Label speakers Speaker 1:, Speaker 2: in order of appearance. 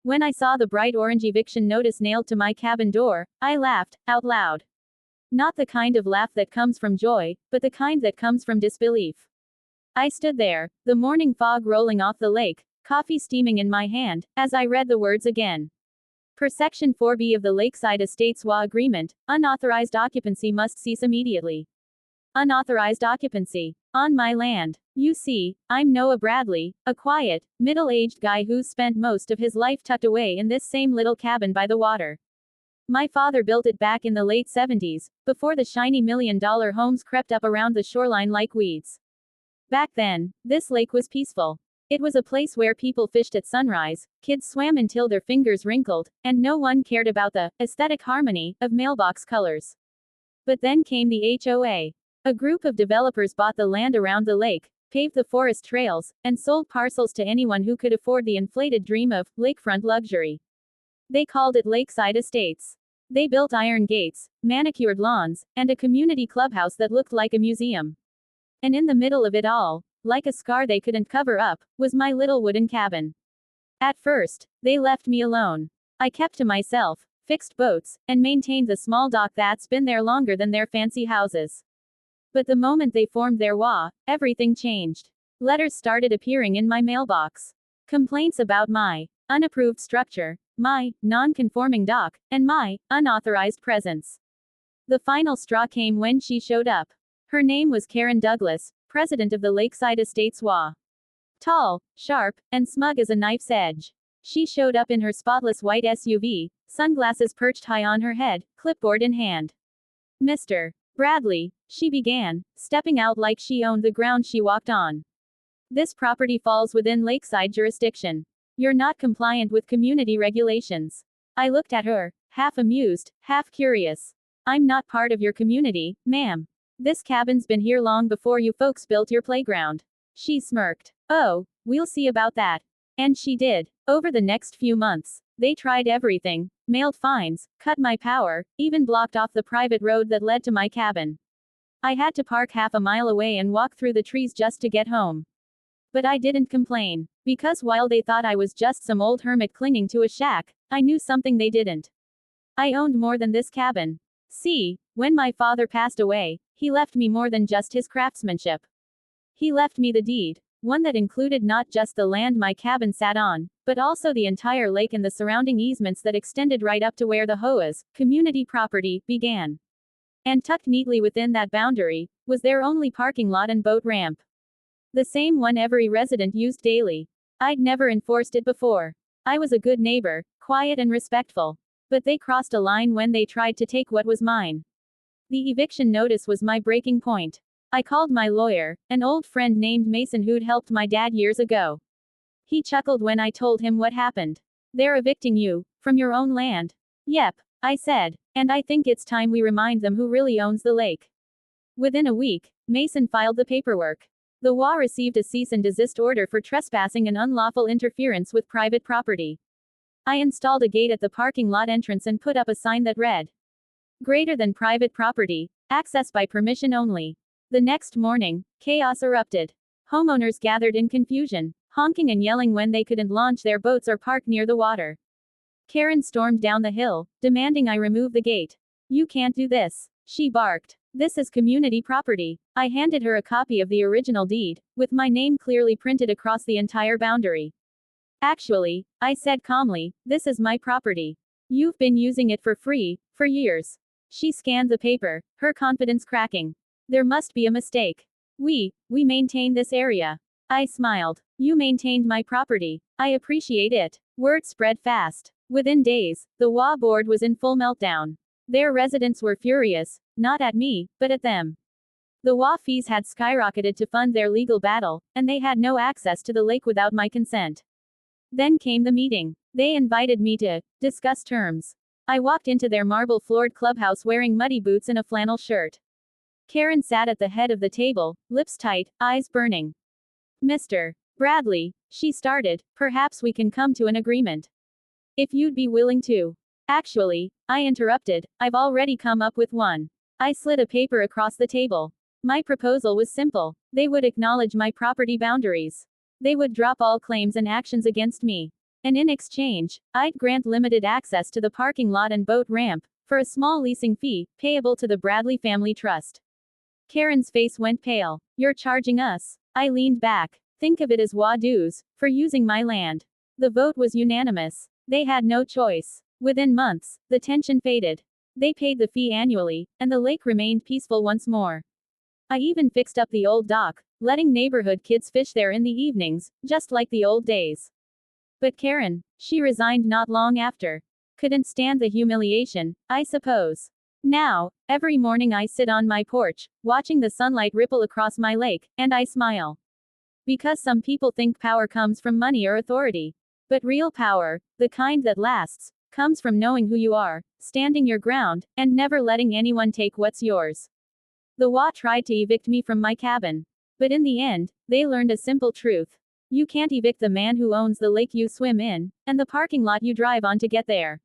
Speaker 1: When I saw the bright orange eviction notice nailed to my cabin door, I laughed, out loud. Not the kind of laugh that comes from joy, but the kind that comes from disbelief. I stood there, the morning fog rolling off the lake, coffee steaming in my hand, as I read the words again. Per Section 4B of the Lakeside Estates HOA Agreement, unauthorized occupancy must cease immediately. Unauthorized occupancy. On my land. You see, I'm Noah Bradley, a quiet, middle-aged guy who's spent most of his life tucked away in this same little cabin by the water. My father built it back in the late 70s, before the shiny million-dollar homes crept up around the shoreline like weeds. Back then, this lake was peaceful. It was a place where people fished at sunrise, kids swam until their fingers wrinkled, and no one cared about the aesthetic harmony of mailbox colors. But then came the HOA. A group of developers bought the land around the lake, paved the forest trails, and sold parcels to anyone who could afford the inflated dream of lakefront luxury. They called it Lakeside Estates. They built iron gates, manicured lawns, and a community clubhouse that looked like a museum. And in the middle of it all, like a scar they couldn't cover up, was my little wooden cabin. At first, they left me alone. I kept to myself, fixed boats, and maintained the small dock that's been there longer than their fancy houses. But the moment they formed their HOA, everything changed. Letters started appearing in my mailbox. Complaints about my unapproved structure, my non-conforming dock, and my unauthorized presence. The final straw came when she showed up. Her name was Karen Douglas, president of the Lakeside Estates HOA. Tall, sharp, and smug as a knife's edge. She showed up in her spotless white SUV, sunglasses perched high on her head, clipboard in hand. Mr. Bradley, she began, stepping out like she owned the ground she walked on. This property falls within Lakeside jurisdiction. You're not compliant with community regulations. I looked at her, half amused, half curious. I'm not part of your community, ma'am. This cabin's been here long before you folks built your playground. She smirked. Oh, we'll see about that. And she did. Over the next few months, they tried everything, mailed fines, cut my power, even blocked off the private road that led to my cabin. I had to park half a mile away and walk through the trees just to get home. But I didn't complain. Because while they thought I was just some old hermit clinging to a shack, I knew something they didn't. I owned more than this cabin. See, when my father passed away, he left me more than just his craftsmanship. He left me the deed, one that included not just the land my cabin sat on, but also the entire lake and the surrounding easements that extended right up to where the HOA's community property began. And tucked neatly within that boundary was their only parking lot and boat ramp. The same one every resident used daily. I'd never enforced it before. I was a good neighbor, quiet and respectful. But they crossed a line when they tried to take what was mine. The eviction notice was my breaking point. I called my lawyer, an old friend named Mason who'd helped my dad years ago. He chuckled when I told him what happened. They're evicting you, from your own land. Yep, I said. And I think it's time we remind them who really owns the lake. Within a week, Mason filed the paperwork. The HOA received a cease and desist order for trespassing and unlawful interference with private property. I installed a gate at the parking lot entrance and put up a sign that read, "Greater than private property, access by permission only." The next morning, chaos erupted. Homeowners gathered in confusion, honking and yelling when they couldn't launch their boats or park near the water. Karen stormed down the hill, demanding I remove the gate. "You can't do this," she barked. "This is community property." I handed her a copy of the original deed, with my name clearly printed across the entire boundary. "Actually," I said calmly, "this is my property. You've been using it for free, for years." She scanned the paper, her confidence cracking. "There must be a mistake. We maintain this area." I smiled. "You maintained my property. I appreciate it." Word spread fast. Within days, the HOA board was in full meltdown. Their residents were furious, not at me, but at them. The HOA fees had skyrocketed to fund their legal battle, and they had no access to the lake without my consent. Then came the meeting. They invited me to discuss terms. I walked into their marble-floored clubhouse wearing muddy boots and a flannel shirt. Karen sat at the head of the table, lips tight, eyes burning. "Mr. Bradley," she started, "perhaps we can come to an agreement. If you'd be willing to." "Actually," I interrupted, "I've already come up with one." I slid a paper across the table. My proposal was simple. They would acknowledge my property boundaries. They would drop all claims and actions against me. And in exchange, I'd grant limited access to the parking lot and boat ramp, for a small leasing fee, payable to the Bradley Family Trust. Karen's face went pale. You're charging us? I leaned back. Think of it as dues, for using my land. The vote was unanimous. They had no choice. Within months, the tension faded. They paid the fee annually, and the lake remained peaceful once more. I even fixed up the old dock, letting neighborhood kids fish there in the evenings, just like the old days. But Karen, she resigned not long after. Couldn't stand the humiliation, I suppose. Now, every morning I sit on my porch, watching the sunlight ripple across my lake, and I smile. Because some people think power comes from money or authority. But real power, the kind that lasts, comes from knowing who you are, standing your ground, and never letting anyone take what's yours. The HOA tried to evict me from my cabin. But in the end, they learned a simple truth. You can't evict the man who owns the lake you swim in, and the parking lot you drive on to get there.